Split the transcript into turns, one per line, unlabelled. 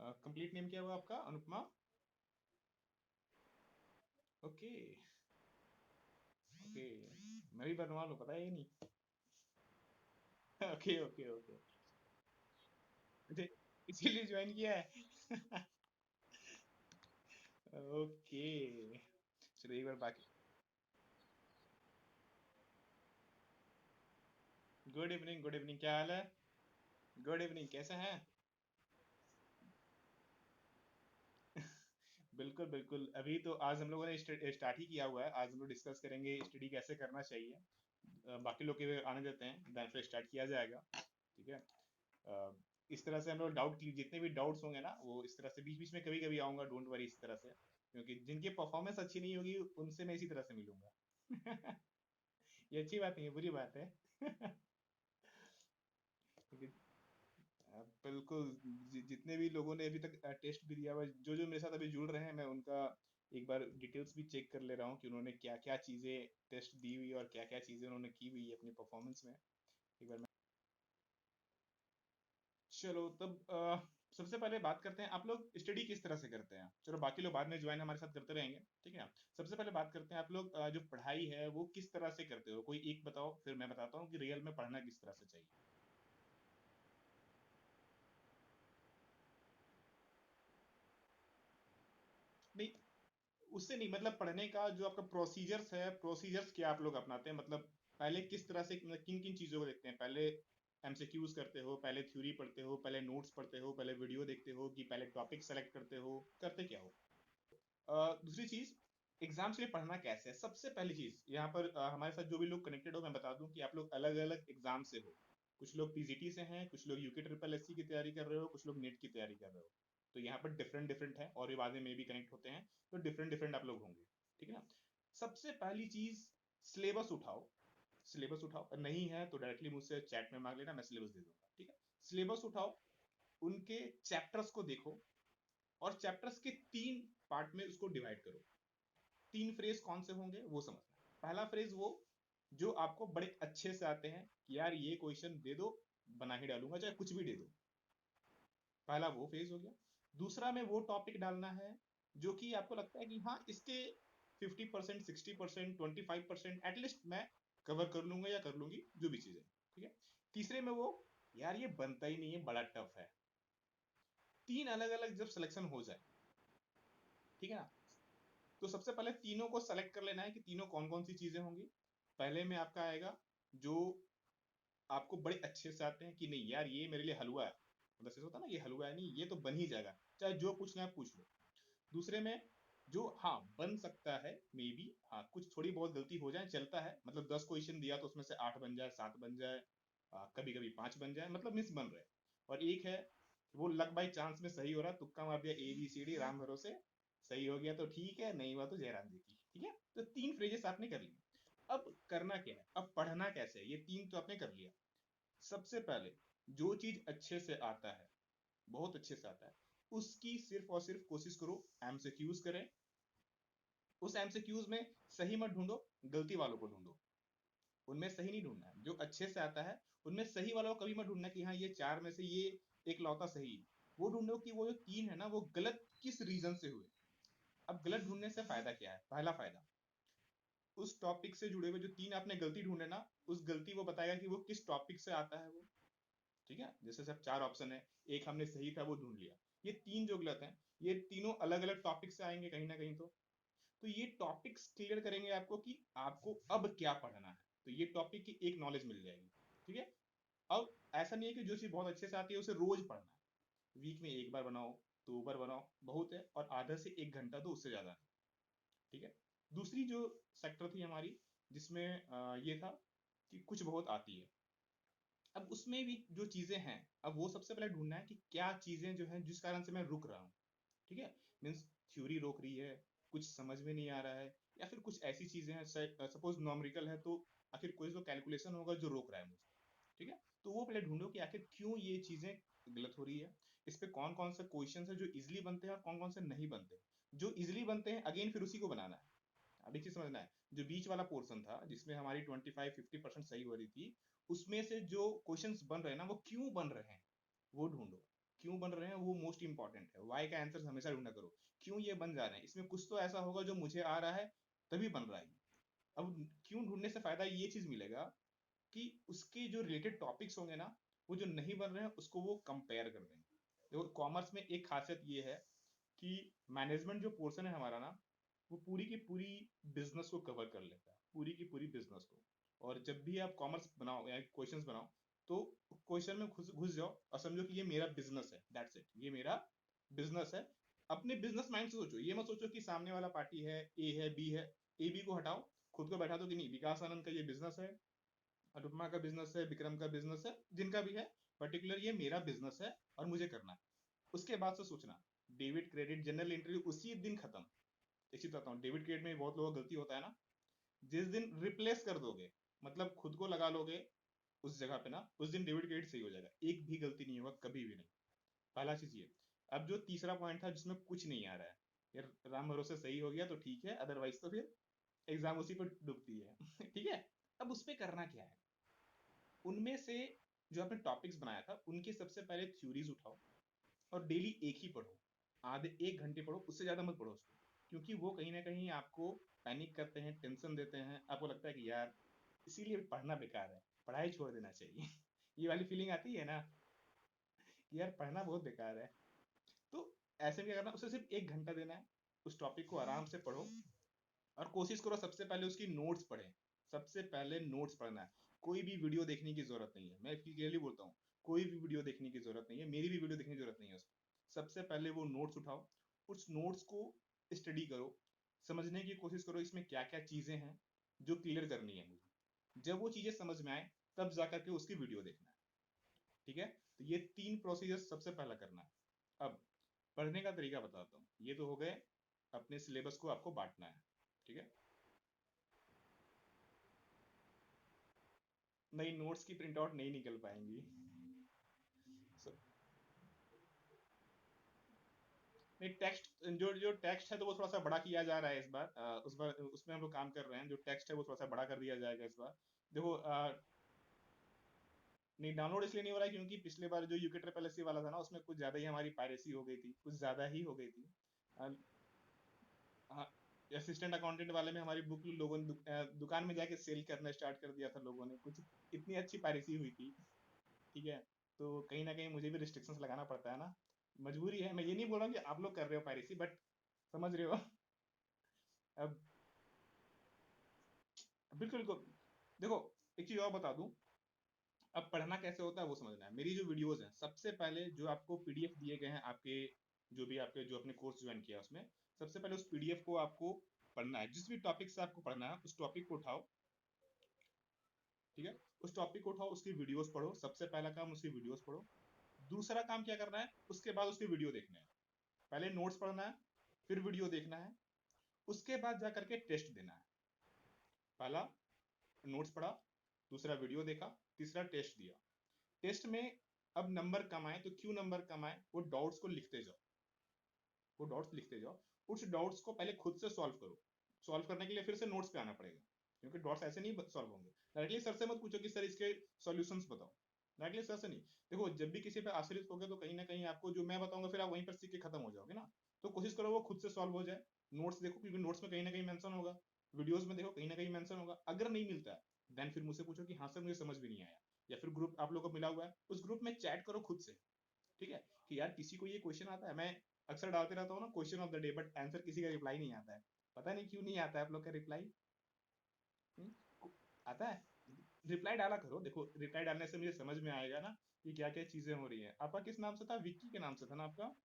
Complete name क्या हुआ आपका? अनुपमा? ओके। ओके। मैं भी बनवा लूँ, पता है ये नहीं। Okay okay okay. मुझे इसीलिए ज्वाइन किया है। ओके। चलो एक बार बाकी। गुड इवनिंग, गुड इवनिंग, क्या हाल है? गुड इवनिंग, कैसे हैं? बिल्कुल बिल्कुल, अभी तो आज हम लोगों ने स्टार्ट ही किया हुआ है। आज हम लोग डिस्कस करेंगे स्टडी कैसे करना चाहिए। बाकी लोग के आने देते हैं, देन फिर स्टार्ट किया जाएगा। ठीक है। अ, इस तरह से हम लोग डाउट की, जितने भी डाउट्स होंगे ना वो इस तरह से बीच बीच में कभी कभी आऊंगा, डोंट वरी, इस तरह से, क्योंकि जिनकी परफॉर्मेंस अच्छी नहीं होगी उनसे मैं इसी तरह से मिलूंगा। ये अच्छी बात नहीं है, बुरी बात है। क्योंकि बिल्कुल, जितने भी लोगों ने अभी तक टेस्ट भी दिया हुआ है, जो जो मेरे साथ अभी जुड़ रहे हैं, मैं उनका एक बार डिटेल्स भी चेक कर ले रहा हूँ कि उन्होंने क्या क्या चीज़ें टेस्ट दी हुई है और क्या क्या चीज़ें उन्होंने की हुई है अपनी परफॉर्मेंस में। एक बार मैं, चलो तब सबसे पहले बात करते हैं, आप लोग स्टडी किस तरह से करते हैं? चलो बाकी लोग बाद में ज्वाइन हमारे साथ करते रहेंगे, ठीक है ना। सबसे पहले बात करते हैं, आप लोग जो पढ़ाई है वो किस तरह से करते हो? कोई एक बताओ, फिर मैं बताता हूँ कि रियल में पढ़ना किस तरह से चाहिए। नहीं, उससे नहीं, मतलब पढ़ने का जो आपका प्रोसीजर्स है, प्रोसीजर्स क्या आप लोग अपनाते हैं? मतलब पहले किस तरह से, मतलब किन किन चीज़ों को देखते हैं? पहले एमसीक्यूज करते हो, पहले थ्योरी पढ़ते हो, पहले नोट्स पढ़ते हो, पहले वीडियो देखते हो, कि पहले टॉपिक सेलेक्ट करते हो, करते क्या हो? दूसरी चीज, एग्जाम के लिए पढ़ना कैसे है? सबसे पहली चीज यहाँ पर हमारे साथ जो भी लोग कनेक्टेड हो, मैं बता दूं कि आप लोग अलग अलग एग्जाम से हो। कुछ लोग पीजीटी से हैं, कुछ लोग यूके ट्रिपल एससी की तैयारी कर रहे हो, कुछ लोग नेट की तैयारी कर रहे हो। तो यहाँ पर डिफरेंट डिफरेंट है, और ये बाद में भी कनेक्ट होते हैं, तो डिफरेंट डिफरेंट आप लोग होंगे। ठीक है ना। सबसे पहली चीज, सिलेबस उठाओ। सिलेबस उठाओ, और नहीं है तो डायरेक्टली मुझसे चैट में मांग लेना, मैं सिलेबस दे दूंगा, ठीक है। सिलेबस उठाओ, उनके चैप्टर्स को देखो, और चैप्टर्स के 3 पार्ट में उसको डिवाइड करो। 3 फ्रेज कौन से होंगे वो समझना। पहला फ्रेज वो जो आपको बड़े अच्छे से आते हैं कि यार ये क्वेश्चन दे दो, बना ही डालूंगा, चाहे कुछ भी दे दो। पहला वो फेज हो गया। दूसरा में वो टॉपिक डालना है जो कि आपको लगता है कि हाँ इसके 50%, 60%, 25% एटलीस्ट मैं कवर कर लूंगा या कर लूंगी, जो भी चीजें, ठीक है। तीसरे में वो, यार ये बनता ही नहीं है, बड़ा टफ है। तीन अलग अलग जब सिलेक्शन हो जाए, ठीक है ना, तो सबसे पहले तीनों को सेलेक्ट कर लेना है कि तीनों कौन कौन सी चीजें होंगी। पहले में आपका आएगा जो आपको बड़े अच्छे से आते हैं कि नहीं यार ये मेरे लिए हलवा है, मतलब ऐसे होता है ना, ये हलवा है, नहीं ये तो बन ही जाएगा, चाहे जो पूछना है पूछ लो। दूसरे में जो हाँ बन सकता है, मे बी हाँ कुछ थोड़ी बहुत गलती हो जाए, चलता है, मतलब 10 क्वेश्चन दिया तो उसमें से 8 बन जाए, 7 बन जाए, कभी कभी 5 बन जाए, मतलब मिस बन रहे। और एक है वो लक बाई चांस में सही हो रहा, तुक्का मार दिया, ABCD राम भरोसे, सही हो गया तो ठीक है, नहीं हुआ तो जयराम जी की, ठीक है। तो 3 फ्रेजेस आपने कर लिए। अब करना क्या है, अब पढ़ना कैसे है, ये 3 तो आपने कर लिया। सबसे पहले जो चीज अच्छे से आता है, बहुत अच्छे से आता है, उसकी सिर्फ और सिर्फ कोशिश करो, एमसीक्यूज करें। उस एमसीक्यूज में सही मत ढूंढो, गलती वालों को ढूंढो। उनमें सही नहीं ढूंढना है, जो अच्छे से आता है उनमें सही वालों को कभी मत ढूंढना कि हाँ ये 4 में से ये एक लौता सही है। वो ढूंढो कि वो जो 3 है ना वो गलत किस रीजन से हुए। अब गलत ढूंढने से फायदा क्या है? पहला फायदा, उस टॉपिक से जुड़े हुए जो 3 आपने गलती ढूंढे ना, उस गलती वो बताएगा कि वो किस टॉपिक से आता है वो। ठीक है, जैसे सब 4 ऑप्शन है, एक हमने सही था वो ढूंढ लिया, ये 3 जो गलत है, ये तीनों अलग अलग टॉपिक से आएंगे कहीं ना कहीं। तो ये टॉपिक्स क्लियर करेंगे आपको कि आपको अब क्या पढ़ना है, तो ये टॉपिक की एक नॉलेज मिल जाएगी। ठीक है। अब ऐसा नहीं है कि जो चीज बहुत अच्छे से आती है उसे रोज पढ़ना है, वीक में एक बार बनाओ, 2 बार बनाओ, बहुत है, और आधा से 1 घंटा तो उससे ज्यादा नहीं। ठीक है। दूसरी जो सेक्टर थी हमारी, जिसमें ये था कि कुछ बहुत आती है। अब उसमें भी जो चीजें हैं, अब वो सबसे पहले ढूंढना है कि क्या चीजें जो है जिस कारण से मैं रुक रहा हूँ। ठीक है। मीन्स थ्योरी रोक रही है, कुछ समझ में नहीं आ रहा है, या फिर कुछ ऐसी चीजें हैं, सपोज नॉमरिकल है तो आखिर कोई तो कैलकुलेशन होगा जो रोक रहा है मुझे। ठीक है। तो वो पहले ढूंढो कि आखिर क्यों ये चीजें गलत हो रही है, इस पे कौन कौन से क्वेश्चन है जो इजिली बनते हैं और कौन कौन से नहीं बनते। जो इजिली बनते हैं अगेन फिर उसी को बनाना है। अब एक चीज समझना है, जो बीच वाला पोर्शन था जिसमें हमारी 25-50% सही हो रही थी, उसमें से जो क्वेश्चंस बन रहे हैं ना वो क्यों बन रहे हैं, वो ढूंढो। क्यों बन रहे हैं वो मोस्ट इंपॉर्टेंट है। वाई का आंसर हमेशा ढूंढा करो, क्यों ये बन जा रहे हैं, इसमें कुछ तो ऐसा होगा जो मुझे आ रहा है तभी बन रहा है। अब क्यों ढूंढने से फायदा ये चीज मिलेगा कि उसके जो रिलेटेड टॉपिक्स होंगे ना, वो जो नहीं बन रहे हैं उसको वो कंपेयर कर देंगे। देखो कॉमर्स में एक खासियत ये है कि मैनेजमेंट जो पोर्शन है हमारा ना, वो पूरी की पूरी बिजनेस को कवर कर लेता है, पूरी की पूरी बिजनेस को। और जब भी आप कॉमर्स बनाओ या क्वेश्चंस बनाओ, तो क्वेश्चन में घुस घुस जाओ और समझो कि ये मेरा बिजनेस है, दैट्स इट, ये मेरा बिजनेस है। अपने बिजनेस माइंड से सोचो, ये मत सोचो कि सामने वाला पार्टी है, ए है, बी है। ए बी को हटाओ, खुद को बैठा दो कि नहीं, विकास आनंद का ये बिजनेस है, अनुपमा का बिजनेस है, विक्रम का बिजनेस है, जिनका भी है, पर्टिकुलर ये मेरा बिजनेस है और मुझे करना है। उसके बाद से सोचना, डेबिट क्रेडिट जनरल एंट्री उसी दिन खत्म। एक चीज बताता हूँ, डेबिट क्रेडिट में बहुत लोगों का गलती होता है ना, जिस दिन रिप्लेस कर दोगे, मतलब खुद को लगा लोगे उस जगह पे ना, उस दिन डेबिट क्रेडिट सही हो जाएगा, एक भी गलती नहीं होगा कभी भी नहीं। पहला चीज ये। अब जो तीसरा पॉइंट था जिसमें कुछ नहीं आ रहा है, यार राम भरोसे सही हो गया तो ठीक है, अदरवाइज तो फिर एग्जाम उसी पर डूबती है। ठीक है। अब उस पर करना क्या है, उनमें से जो आपने टॉपिक्स बनाया था उनकी सबसे पहले थ्योरीज उठाओ और डेली एक ही पढ़ो, आधे 1 घंटे पढ़ो, उससे ज्यादा मत पढ़ो उसको। क्योंकि वो कहीं ना कहीं आपको पैनिक करते हैं, टेंशन देते हैं, आपको लगता है कि यार इसीलिए पढ़ना बेकार है, पढ़ाई छोड़ देना चाहिए। ये वाली फीलिंग आती है ना कि यार पढ़ना बहुत बेकार है। तो ऐसे में क्या करना, उसे सिर्फ 1 घंटा देना है, उस टॉपिक को आराम से पढ़ो और कोशिश करो सबसे पहले उसकी नोट्स पढ़ें। सबसे पहले नोट्स पढ़ना है, कोई भी वीडियो देखने की जरूरत नहीं है, मैं क्लियरली बोलता हूँ, कोई भी वीडियो देखने की जरूरत नहीं है, मेरी भी वीडियो देखने की जरूरत नहीं है उसमें। सबसे पहले वो नोट्स उठाओ, उस नोट्स को स्टडी करो, समझने की कोशिश करो इसमें क्या क्या चीजें हैं जो क्लियर करनी है मुझे। जब वो चीजें समझ में आए तब जाकर के उसकी वीडियो देखना है। ठीक है। तो ये 3 प्रोसीजर सबसे पहला करना है। अब पढ़ने का तरीका बताता हूँ, ये तो हो गए, अपने सिलेबस को आपको बांटना है। ठीक है। नई नोट्स की प्रिंट आउट नहीं निकल पाएंगी। So, नहीं टेक्स्ट, जो जो टेक्स्ट है तो वो थोड़ा सा बड़ा किया जा रहा है इस बार, उस बार उसमें हम लोग काम कर रहे हैं, जो टेक्स्ट है वो थोड़ा सा बड़ा कर दिया जाएगा इस बार। देखो नहीं डाउनलोड इसलिए नहीं हो रहा है क्योंकि पिछले बार जो यूके ट्रिपल एससी वाला था ना, उसमें कुछ ज्यादा ही हमारी पायरेसी हो गई थी, कुछ ज्यादा ही हो गई थी। अ, हाँ, असिस्टेंट अकाउंटेंट वाले में हमारी बुक लोगों ने दुकान में जाके सेल करना स्टार्ट कर दिया था लोगों ने, कुछ इतनी अच्छी पायरेसी हुई थी। ठीक है। तो कहीं ना कहीं मुझे भी रिस्ट्रिक्शंस लगाना पड़ता है ना, मजबूरी है। मैं ये नहीं बोल रहा हूँ कि आप लोग कर रहे हो पायरेसी, बट समझ रहे हो। अब बिल्कुल बिल्कुल। देखो एक चीज और बता दूं, अब पढ़ना कैसे होता है वो समझना है। मेरी जो वीडियोस हैं, सबसे पहले जो आपको पीडीएफ दिए गए हैं आपके, जो भी आपके जो अपने कोर्स ज्वाइन किया उसमें, सबसे पहले उस पीडीएफ को आपको पढ़ना है। जिस भी टॉपिक से आपको पढ़ना है उस टॉपिक को उठाओ। ठीक है। उस टॉपिक को उठाओ, उसकी वीडियोस पढ़ो, सबसे पहला काम उसकी वीडियोस पढ़ो। दूसरा काम क्या करना है, उसके बाद उसकी वीडियो देखना है। पहले नोट्स पढ़ना है, फिर वीडियो देखना है, उसके बाद जाकर के टेस्ट देना है। पहला नोट्स पढ़ा, दूसरा वीडियो देखा, तीसरा टेस्ट दिया। टेस्ट में अब नंबर कम आए तो क्यों नंबर कम आए, वो डाउट्स को लिखते जाओ, वो डॉट्स लिखते जाओ। उस डाउट्स को पहले खुद से सॉल्व करो। सॉल्व करने के लिए फिर से नोट्स पे आना पड़ेगा, क्योंकि डॉट्स ऐसे नहीं सॉल्व होंगे। डायरेक्टली सर से मत पूछो कि सर इसके सॉल्यूशंस बताओ, डायरेक्टली सर से नहीं। देखो जब भी किसी पे आश्रित होगे तो कहीं ना कहीं आपको जो मैं बताऊंगा फिर आप वहीं पर सीख के खत्म हो जाओगे ना। तो कोशिश करो वो खुद से सॉल्व हो जाए। नोट्स देखो, क्योंकि नोट्स में कहीं ना कहीं मेंशन होगा, वीडियोस में देखो कहीं ना कहीं मेंशन होगा। अगर नहीं मिलता है देन फिर मुझसे पूछो कि हाँ सर मुझे समझ भी नहीं आया, या फिर ग्रुप आप लोगों को मिला हुआ है उस ग्रुप में चैट करो खुद से। ठीक है। कि यार किसी को ये क्वेश्चन आता है, मैं अक्सर डालते रहता हूँ ना question of the day, but answer किसी का रिप्लाई नहीं आता है। पता नहीं क्यों नहीं आता है आप लोग का रिप्लाई। आता है, रिप्लाई डाला करो। देखो रिप्लाई डालने से मुझे समझ में आएगा ना कि क्या क्या चीजें हो रही हैं। आपका किस नाम से था, विक्की के नाम से था ना आपका?